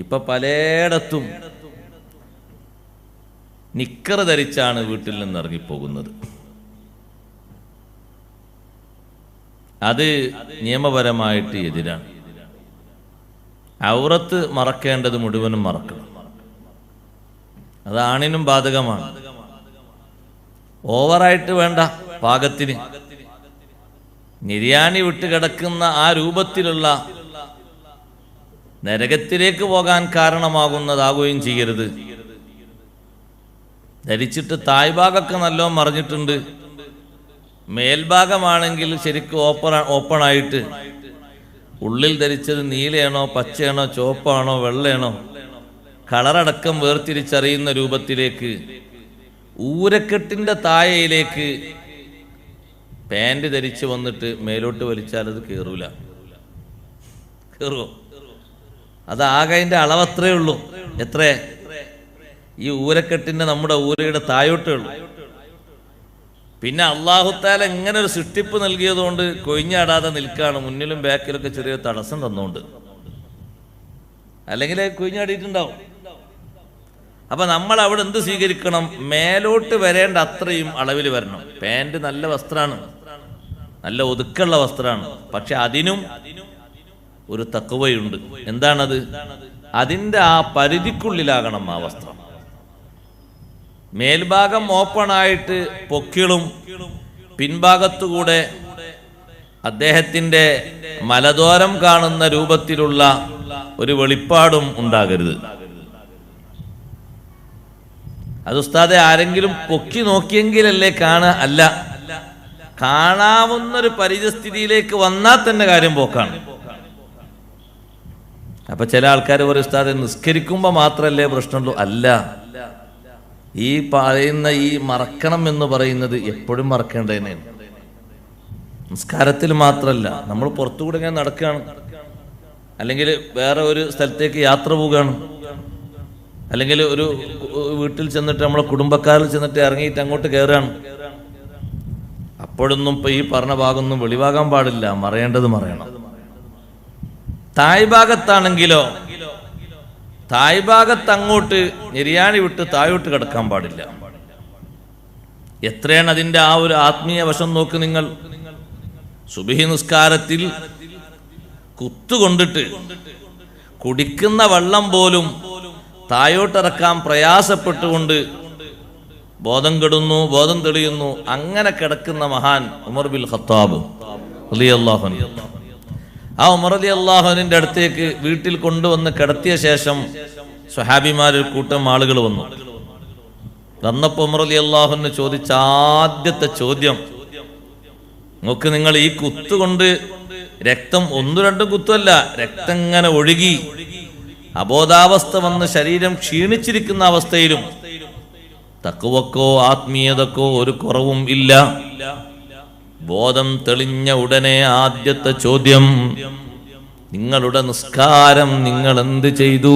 ഇപ്പൊ പലയിടത്തും നിക്കർ ധരിച്ചാണ് വീട്ടിൽ നിന്ന് ഇറങ്ങിപ്പോകുന്നത്. അത് നിയമപരമായിട്ട് എതിരാണ്. ഔറത്ത് മറക്കേണ്ടത് മുഴുവനും മറക്കണം. അത് ആണിനും ബാധകമാണ്. ഓവറായിട്ട് വേണ്ട, പാകത്തിന്. നിര്യാണി വിട്ട് കിടക്കുന്ന ആ രൂപത്തിലുള്ള നരകത്തിലേക്ക് പോകാൻ കാരണമാകുന്നതാകുകയും ചെയ്യരുത്. ധരിച്ചിട്ട് തായ്ഭാഗമൊക്കെ നല്ലോണം മറിഞ്ഞിട്ടുണ്ട്, മേൽഭാഗമാണെങ്കിൽ ശരിക്കും ഓപ്പണായിട്ട് ഉള്ളിൽ ധരിച്ചത് നീലയാണോ പച്ചയാണോ ചുവപ്പാണോ വെള്ളയാണോ കളറടക്കം വേർതിരിച്ചറിയുന്ന രൂപത്തിലേക്ക് ഊരക്കെട്ടിന്റെ താഴയിലേക്ക് പാൻറ് ധരിച്ച് വന്നിട്ട് മേലോട്ട് വലിച്ചാൽ അത് കയറൂല. കയറുമോ? അതാകെ അതിൻ്റെ അളവത്രേ ഉള്ളൂ. എത്ര? ഈ ഊരക്കെട്ടിന്റെ നമ്മുടെ ഊരയുടെ താഴോട്ടേ ഉള്ളൂ. പിന്നെ അല്ലാഹുത്താല ഇങ്ങനെ ഒരു സൃഷ്ടിപ്പ് നൽകിയതുകൊണ്ട് കൊഴിഞ്ഞാടാതെ നിൽക്കുകയാണ്. മുന്നിലും ബാക്കിലൊക്കെ ചെറിയ തടസ്സം തന്നുകൊണ്ട്, അല്ലെങ്കിൽ കൊഴിഞ്ഞാടിയിട്ടുണ്ടാവും. അപ്പൊ നമ്മൾ അവിടെ എന്ത് സ്വീകരിക്കണം? മേലോട്ട് വരേണ്ട അത്രയും അളവിൽ വരണം. പാൻറ് നല്ല വസ്ത്രമാണ്, നല്ല ഒതുക്കുള്ള വസ്ത്രമാണ്. പക്ഷെ അതിനും ഒരു തഖ്വയുണ്ട്. എന്താണത്? അതിൻ്റെ ആ പരിധിക്കുള്ളിലാകണം ആ വസ്ത്രം. മേൽഭാഗം ഓപ്പണായിട്ട് പൊക്കിളും പിൻഭാഗത്തുകൂടെ അദ്ദേഹത്തിന്റെ മലദ്വാരം കാണുന്ന രൂപത്തിലുള്ള ഒരു വെളിപ്പാടും ഉണ്ടാകരുത്. അത് ഉസ്താദെ ആരെങ്കിലും പൊക്കി നോക്കിയെങ്കിലല്ലേ അല്ല, കാണാവുന്നൊരു പരിതസ്ഥിതിയിലേക്ക് വന്നാൽ തന്നെ കാര്യം പോക്കാണ്. അപ്പൊ ചില ആൾക്കാർ പറയും ഉസ്താദെ നിസ്കരിക്കുമ്പോ മാത്രല്ലേ പ്രശ്നമുള്ളൂ. അല്ല, ഈ പറയുന്ന ഈ മറക്കണം എന്ന് പറയുന്നത് എപ്പോഴും മറക്കേണ്ടതന്നെയാണ്. നിസ്കാരത്തിൽ മാത്രമല്ല, നമ്മൾ പുറത്തുകൂടെ ഇങ്ങനെ നടക്കുകയാണ്, അല്ലെങ്കിൽ വേറെ ഒരു സ്ഥലത്തേക്ക് യാത്ര പോവുകയാണ്, അല്ലെങ്കിൽ ഒരു വീട്ടിൽ ചെന്നിട്ട് നമ്മളെ കുടുംബക്കാരിൽ ചെന്നിട്ട് ഇറങ്ങിയിട്ട് അങ്ങോട്ട് കയറുകയാണ്. അപ്പോഴൊന്നും ഇപ്പൊ ഈ പറഞ്ഞ ഭാഗമൊന്നും വെളിവാകാൻ പാടില്ല, മറയേണ്ടത് മറയണം. താഴ്ഭാഗത്താണെങ്കിലോ താഴ്ഭാഗത്ത് അങ്ങോട്ട് നിര്യാണി വിട്ട് താഴോട്ട് കിടക്കാൻ പാടില്ല. എത്രയാണ് അതിൻ്റെ ആ ഒരു ആത്മീയ വശം നോക്ക് നിങ്ങൾ. സുബ്ഹി നിസ്കാരത്തിൽ കുത്തുകൊണ്ടിട്ട് കുടിക്കുന്ന വെള്ളം പോലും താഴോട്ടിറക്കാൻ പ്രയാസപ്പെട്ടുകൊണ്ട് ബോധം കെടുന്നു, ബോധം തെളിയുന്നു. അങ്ങനെ കിടക്കുന്ന മഹാൻ ഉമർ ബിൻ ഖത്താബ് റളിയല്ലാഹു അൻഹു. ആ ഉമർ റളിയല്ലാഹുവിന്റെ അടുത്തേക്ക് വീട്ടിൽ കൊണ്ടുവന്ന് കിടത്തിയ ശേഷം സ്വഹാബിമാരിൽ കൂട്ടം ആളുകൾ വന്നപ്പോൾ ഉമർ റളിയല്ലാഹുവിനെ ചോദിച്ച ആദ്യത്തെ ചോദ്യം, നോക്ക് നിങ്ങൾ, ഈ കുത്തുകൊണ്ട് രക്തം ഒന്നു രണ്ടും കുത്തല്ല, രക്തം ഇങ്ങനെ ഒഴുകി അബോധാവസ്ഥ വന്ന് ശരീരം ക്ഷീണിച്ചിരിക്കുന്ന അവസ്ഥയിലും തഖ്വക്കോ ആത്മീയതക്കോ ഒരു കുറവും ഇല്ല. ബോധം തെളിഞ്ഞ ഉടനെ ആദ്യത്തെ ചോദ്യം, നിങ്ങളുടെ നിസ്കാരം നിങ്ങൾ എന്ത് ചെയ്തു?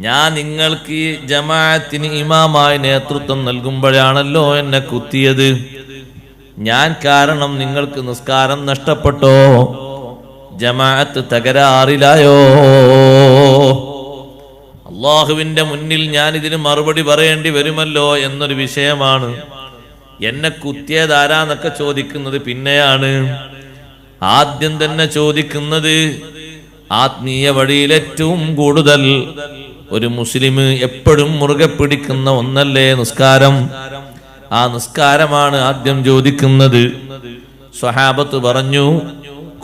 ഞാൻ നിങ്ങൾക്ക് ഈ ജമാഅത്തിന് ഇമാമായി നേതൃത്വം നൽകുമ്പോഴാണല്ലോ എന്നെ കുത്തിയത്. ഞാൻ കാരണം നിങ്ങൾക്ക് നിസ്കാരം നഷ്ടപ്പെട്ടോ? ജമാഅത്ത് തകരാറിലായോ? അള്ളാഹുവിന്റെ മുന്നിൽ ഞാൻ ഇതിന് മറുപടി പറയേണ്ടി വരുമല്ലോ എന്നൊരു വിഷയമാണ്. എന്നെ കുത്തിയതാരാന്നൊക്കെ ചോദിക്കുന്നത് പിന്നെയാണ്. ആദ്യം തന്നെ ചോദിക്കുന്നത് ആത്മീയ വഴിയിൽ ഏറ്റവും കൂടുതൽ ഒരു മുസ്ലിം എപ്പോഴും മുറുകെ പിടിക്കുന്ന ഒന്നല്ലേ നിസ്കാരം? ആ നിസ്കാരമാണ് ആദ്യം ചോദിക്കുന്നത്. സ്വഹാബത്ത് പറഞ്ഞു,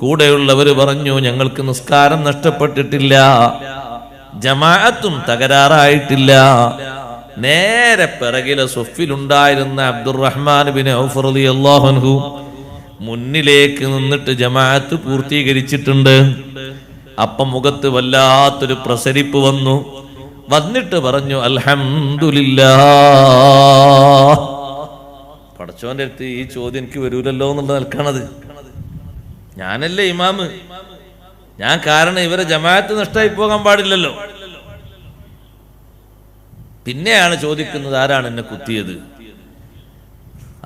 കൂടെയുള്ളവർ പറഞ്ഞു, ഞങ്ങൾക്ക് നിസ്കാരം നഷ്ടപ്പെട്ടിട്ടില്ല, ജമാഅത്തും തകരാറായിട്ടില്ല. നേരെ പിറകിലെ സുഫിലുണ്ടായിരുന്ന അബ്ദുറഹ്മാൻ ബിൻ ഔഫ് റളിയല്ലാഹു അൻഹു മുന്നിലേക്ക് നിന്നിട്ട് ജമാഅത്ത് പൂർത്തീകരിച്ചിട്ടുണ്ട്. അപ്പം മുഖത്ത് വല്ലാത്തൊരു പ്രസരിപ്പ് വന്നിട്ട് പറഞ്ഞു, അൽഹംദുലില്ലാഹ്. പടച്ചോന്റെ അടുത്ത് ഈ ചോദ്യം എനിക്ക് വരൂലല്ലോ എന്നുള്ള നിൽക്കണത്. ഞാനല്ലേ ഇമാമ്, ഞാൻ കാരണം ഇവരെ ജമാഅത്ത് നഷ്ടമായി പോകാൻ പാടില്ലല്ലോ. പിന്നെയാണ് ചോദിക്കുന്നത്, ആരാണ് എന്നെ കുത്തിയത്?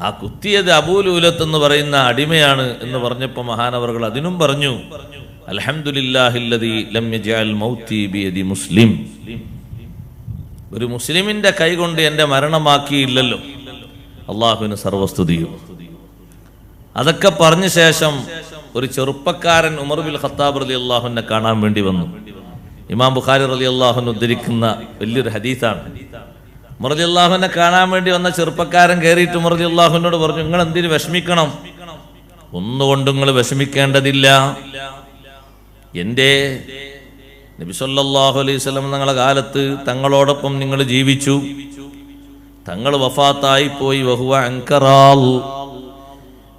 ആ കുത്തിയത് അബൂലൂലത്ത് എന്ന് പറയുന്ന അടിമയാണ് എന്ന് പറഞ്ഞപ്പോൾ മഹാനവറുകൾ അതിനും പറഞ്ഞു, അൽഹംദുലില്ലാഹില്ലദീ ലം യജഅൽ മൗതി ബിയദി മുസ്ലിം. ഒരു മുസ്ലിമിന്റെ കൈകൊണ്ട് എൻ്റെ മരണമാക്കിയില്ലല്ലോ. അള്ളാഹുവിന് സർവസ്തുതിയും. അതൊക്കെ പറഞ്ഞ ശേഷം ഒരു ചെറുപ്പക്കാരൻ ഉമർ ബിൻ ഖത്താബ് റളിയല്ലാഹുവിനെ കാണാൻ വേണ്ടി വന്നു. ഇമാം ബുഖാരി റളിയല്ലാഹു അൻഹു ഉദ്ധരിക്കുന്ന വലിയൊരു ഹദീസാണ്. ഉമർ റളിയല്ലാഹുവിനെ കാണാൻ വേണ്ടി വന്ന ചെറുപ്പക്കാരൻ കയറിയിട്ട് ഉമർ റളിയല്ലാഹുവിനോട് പറഞ്ഞു, നിങ്ങൾ എന്തിനു വിഷമിക്കണം? ഒന്നുകൊണ്ടും നിങ്ങൾ വിഷമിക്കേണ്ടതില്ല. എൻ്റെ നബി സല്ലല്ലാഹു അലൈഹി വസല്ലം തങ്ങളുടെ കാലത്ത് തങ്ങളോടൊപ്പം നിങ്ങൾ ജീവിച്ചു. തങ്ങൾ വഫാത്തായി പോയി. വഹുവ അൻകറാൽ,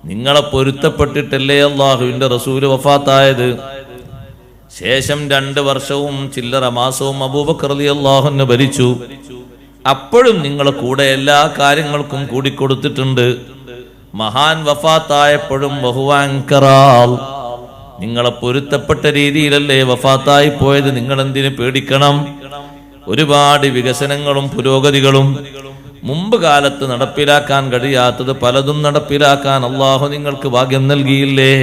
നിങ്ങളെ പൊരുത്തപ്പെട്ടിട്ടല്ലേ അള്ളാഹുവിന്റെ റസൂല് വഫാത്തായത്. ശേഷം 2 വർഷവും ചില്ലറ മാസവും അബൂബക്കർ റളിയല്ലാഹു അൻഹു ഭരിച്ചു. അപ്പോഴും നിങ്ങളെ കൂടെ എല്ലാ കാര്യങ്ങൾക്കും കൂടിക്കൊടുത്തിട്ടുണ്ട്. മഹാൻ വഫാത്തായപ്പോഴും വഹുവ അൻകറാൽ, നിങ്ങളെ പൊരുത്തപ്പെട്ട രീതിയിലല്ലേ വഫാത്തായി പോയത്. നിങ്ങൾ എന്തിനു പേടിക്കണം? ഒരുപാട് വികസനങ്ങളും പുരോഗതികളും മുമ്പ് കാലത്ത് നടപ്പിലാക്കാൻ കഴിയാത്തത് പലതും നടപ്പിലാക്കാൻ അള്ളാഹു നിങ്ങൾക്ക് ഭാഗ്യം നൽകിയില്ലേ?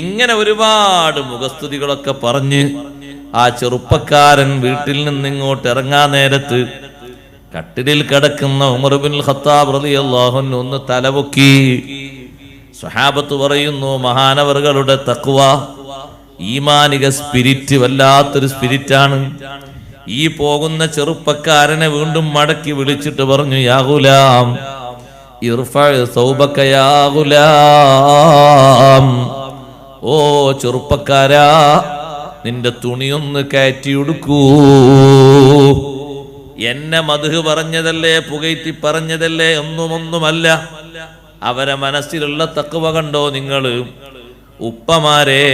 ഇങ്ങനെ ഒരുപാട് മുഖസ്തുതികളൊക്കെ പറഞ്ഞ് ആ ചെറുപ്പക്കാരൻ വീട്ടിൽ നിന്ന് ഇങ്ങോട്ട് ഇറങ്ങാൻ നേരത്ത് കട്ടിലിൽ കിടക്കുന്ന ഉമർ ബിൻ ഖത്താബ് റളിയല്ലാഹു അൻഹു ഒന്ന് തലപൊക്കി. സ്വഹാബത്ത് പറയുന്നു, മഹാനവറുകളുടെ തഖ്വ, ഈമാനിക സ്പിരിറ്റ് വല്ലാത്തൊരു സ്പിരിറ്റാണ്. ഈ പോകുന്ന ചെറുപ്പക്കാരനെ വീണ്ടും മടക്കി വിളിച്ചിട്ട് പറഞ്ഞു, യാ ഗുലാം ഇർഫഅ സൗബക യാ ഗുലാം, ഓ ചെറുപ്പക്കാരാ, നിന്റെ തുണിയൊന്ന് കയറ്റിയെടുക്കൂ. എന്നെ മദ്ഹ് പറഞ്ഞതല്ലേ, പുകഴ്ത്തി പറഞ്ഞതല്ലേ, ഒന്നുമല്ല. അവരെ മനസ്സിലുള്ള തഖ്വ കണ്ടോ നിങ്ങൾ? ഉപ്പമാരെ,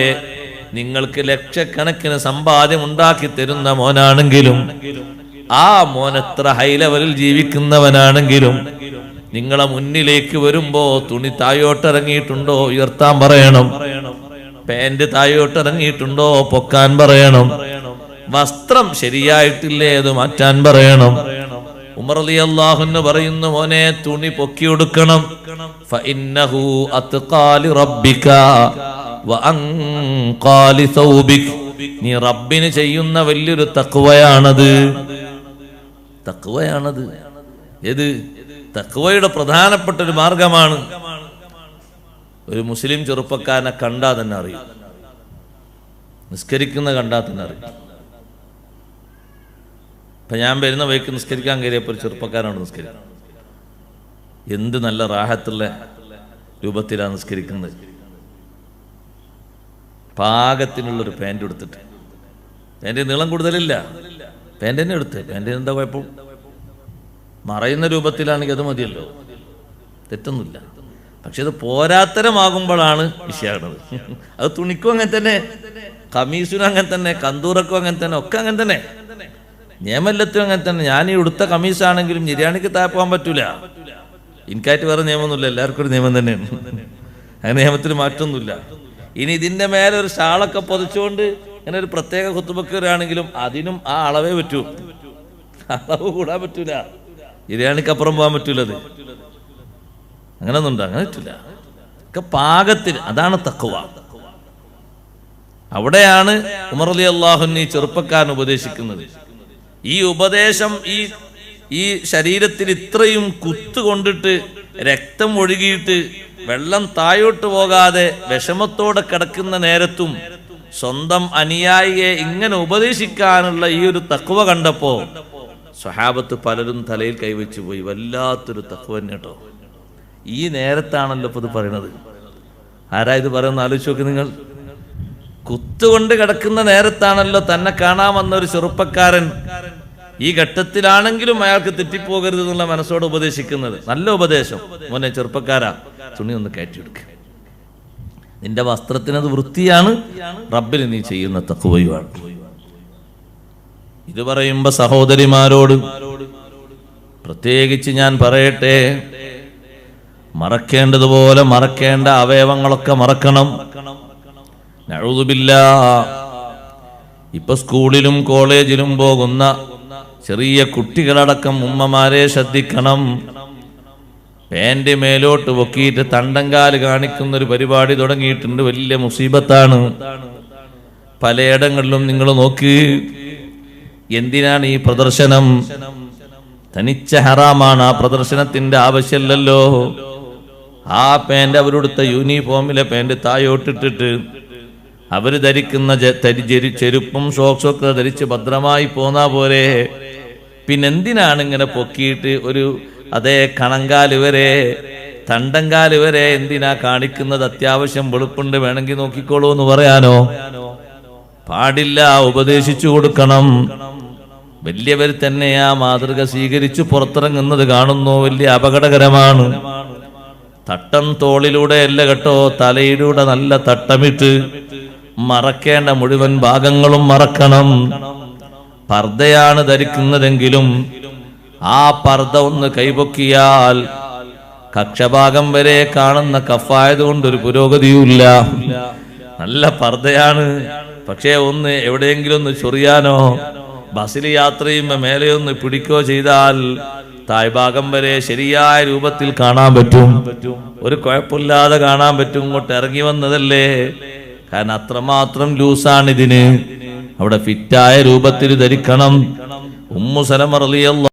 നിങ്ങൾക്ക് ലക്ഷക്കണക്കിന് സമ്പാദ്യം ഉണ്ടാക്കി തരുന്ന മോനാണെങ്കിലും, ആ മോൻ എത്ര ഹൈ ലെവലിൽ ജീവിക്കുന്നവനാണെങ്കിലും, നിങ്ങളെ മുന്നിലേക്ക് വരുമ്പോ തുണി തായോട്ടിറങ്ങിയിട്ടുണ്ടോ ഉയർത്താൻ പറയണം. പാന്റ് തായോട്ടിറങ്ങിയിട്ടുണ്ടോ പൊക്കാൻ പറയണം. വസ്ത്രം ശരിയായിട്ടില്ലേ അത് മാറ്റാൻ പറയണം. ഉമർ റളിയല്ലാഹു അൻഹു പറയുന്നു, മോനെ തുണി പൊക്കിയെടുക്കണം. ഫഇന്നഹു അത്ഖാലി റബ്ബിക വഅൻഖാലി സൗബിക, നീ റബ്ബിന് ചെയ്യുന്ന വലിയൊരു തഖ്വയാണത്. തഖ്വയാണത്. ഏത്? തഖ്വയുടെ പ്രധാനപ്പെട്ട ഒരു മാർഗമാണ്. ഒരു മുസ്ലിം ചെറുപ്പക്കാരനെ കണ്ടാൽ തന്നെ അറിയും, നിസ്കരിക്കുന്ന കണ്ടാൽ തന്നെ അറിയും. ഇപ്പൊ ഞാൻ വരുന്ന വഴിക്ക് നിസ്കരിക്കാൻ കയറിയപ്പോൾ ഒരു ചെറുപ്പക്കാരാണ് നിസ്കരിക്കുന്നത്. എന്ത് നല്ല റാഹത്തുള്ള രൂപത്തിലാണ് നിസ്കരിക്കുന്നത്. പാകത്തിനുള്ളൊരു പാൻറ് എടുത്തിട്ട്, പാൻറ് നീളം കൂടുതലില്ല, പാൻറ് തന്നെ എടുത്ത്. പാൻറ് എന്താ കുഴപ്പം? മറയുന്ന രൂപത്തിലാണെങ്കിൽ അത് മതിയല്ലോ, തെറ്റൊന്നുമില്ല. പക്ഷെ അത് പോരാത്തരമാകുമ്പോഴാണ് വിഷയമാകുന്നത്. അത് തുണിക്കും അങ്ങനെ തന്നെ, കമീസിനും അങ്ങനെ തന്നെ, കന്തൂറക്കും അങ്ങനെ തന്നെ, ഒക്കെ അങ്ങനെ തന്നെ, നിയമല്ലത്തും അങ്ങനെ തന്നെ. ഞാൻ ഈ ഉടുത്ത കമീസാണെങ്കിലും നിര്യാണിക്ക് താഴെ പോകാൻ പറ്റൂല. എനിക്കായിട്ട് വേറെ നിയമമൊന്നുമില്ല, എല്ലാവർക്കും ഒരു നിയമം തന്നെയാണ്. അങ്ങനെ നിയമത്തിൽ മാറ്റമൊന്നുമില്ല. ഇനി ഇതിന്റെ മേലെ ഒരു ഷാളൊക്കെ പൊതിച്ചുകൊണ്ട് ഇങ്ങനെ ഒരു പ്രത്യേക ഖുത്ബക്കറാണെങ്കിലും അതിനും ആ അളവേ പറ്റൂ, അളവ് കൂടാൻ പറ്റൂല. നിര്യാണിക്കപ്പുറം പോകാൻ പറ്റൂലത്. അങ്ങനെ ഒന്നുണ്ടോ? അങ്ങനെ പറ്റൂല. ഒക്കെ പാകത്തിന്. അതാണ് തഖ്വ. അവിടെയാണ് ഉമർ റളിയല്ലാഹു അൻഹു ഈ ചെറുപ്പക്കാരൻ ഉപദേശിക്കുന്നത്. ഈ ഉപദേശം ഈ ശരീരത്തിൽ ഇത്രയും കുത്തുകൊണ്ടിട്ട് രക്തം ഒഴുകിയിട്ട് വെള്ളം താഴോട്ട് പോകാതെ വിഷമത്തോടെ കിടക്കുന്ന നേരത്തും സ്വന്തം അനുയായിയെ ഇങ്ങനെ ഉപദേശിക്കാനുള്ള ഈ ഒരു തഖ്വ കണ്ടപ്പോ സ്വഹാബത്ത് പലരും തലയിൽ കൈവച്ചു പോയി. വല്ലാത്തൊരു തഖ്വ തന്നെ കേട്ടോ. ഈ നേരത്താണല്ലോ ഇപ്പൊ ഇത് പറയുന്നത്. ആരാ ഇത് പറയുന്ന ആലോചിച്ച് നോക്ക് നിങ്ങൾ. കുത്തുകൊണ്ട് കിടക്കുന്ന നേരത്താണല്ലോ തന്നെ കാണാൻ വന്ന ഒരു ചെറുപ്പക്കാരൻ ഈ ഘട്ടത്തിലാണെങ്കിലും അയാൾക്ക് തെറ്റിപ്പോകരുത് എന്നുള്ള മനസ്സോട് ഉപദേശിക്കുന്നത്. നല്ല ഉപദേശം. മോനെ ചെറുപ്പക്കാരാ, തുണി ഒന്ന് കയറ്റിയെടുക്കുക. നിന്റെ വസ്ത്രത്തിനത് വൃത്തിയാണ്, റബ്ബിന് നീ ചെയ്യുന്ന തഖ്വയുമാണ്. ഇത് പറയുമ്പോ സഹോദരിമാരോട് പ്രത്യേകിച്ച് ഞാൻ പറയട്ടെ, മറക്കേണ്ടതുപോലെ മറക്കേണ്ട അവയവങ്ങളൊക്കെ മറക്കണം. നഊദുബില്ലാഹ്. ഇപ്പൊ സ്കൂളിലും കോളേജിലും പോകുന്ന ചെറിയ കുട്ടികളടക്കം ഉമ്മമാരെ ശ്രദ്ധിക്കണം. പാന്റ് മേലോട്ട് പൊക്കിയിട്ട് തണ്ടങ്കാല് കാണിക്കുന്ന ഒരു പരിപാടി തുടങ്ങിയിട്ടുണ്ട്. വലിയ മുസീബത്താണ്. പലയിടങ്ങളിലും നിങ്ങൾ നോക്ക്. എന്തിനാണ് ഈ പ്രദർശനം? തനിച്ച ഹറാമാണ്. ആ പ്രദർശനത്തിന്റെ ആവശ്യമില്ലല്ലോ. ആ പാന്റ് അവരെടുത്ത യൂണിഫോമിലെ പാന്റ് തായോട്ടിട്ടിട്ട് അവര് ധരിക്കുന്ന ചെരുപ്പും ഷോക്സും ഒക്കെ ധരിച്ച് ഭദ്രമായി പോന്നാ പോരെ. പിന്നെന്തിനാണ് ഇങ്ങനെ പൊക്കിയിട്ട് ഒരു അതേ കണങ്കാല് വരെ തണ്ടങ്കാല് വരെ എന്തിനാ കാണിക്കുന്നത്? അത്യാവശ്യം വെളുപ്പുണ്ട്, വേണമെങ്കിൽ നോക്കിക്കോളൂ എന്ന് പറയാനോ? പാടില്ല. ഉപദേശിച്ചു കൊടുക്കണം. വലിയവർ തന്നെ ആ മാതൃക സ്വീകരിച്ച് പുറത്തിറങ്ങുന്നത് കാണുന്നു. വലിയ അപകടകരമാണ്. തട്ടം തോളിലൂടെ അല്ല കേട്ടോ, തലയിലൂടെ നല്ല തട്ടമിട്ട് മറക്കേണ്ട മുഴുവൻ ഭാഗങ്ങളും മറക്കണം. പർദ്ദയാണ് ധരിക്കുന്നതെങ്കിലും ആ പർദ്ദ ഒന്ന് കൈപൊക്കിയാൽ കക്ഷഭാഗം വരെ കാണുന്ന കഫായതുകൊണ്ടൊരു പുരോഗതിയുമില്ല. നല്ല പർദ്ദയാണ്, പക്ഷേ ഒന്ന് എവിടെയെങ്കിലും ഒന്ന് ചൊറിയാനോ ബസ്സിൽ യാത്ര ചെയ്യുമ്പോ മേലെ ഒന്ന് പിടിക്കോ ചെയ്താൽ താഴ്ഭാഗം വരെ ശരിയായ രൂപത്തിൽ കാണാൻ പറ്റും. ഒരു കുഴപ്പമില്ലാതെ കാണാൻ പറ്റും. ഇങ്ങോട്ട് ഇറങ്ങി വന്നതല്ലേ. കാരണം അത്രമാത്രം ലൂസാണിതിന്. അവിടെ ഫിറ്റായ രൂപത്തിൽ ധരിക്കണം. ഉമ്മു സലമ റളിയല്ലാഹു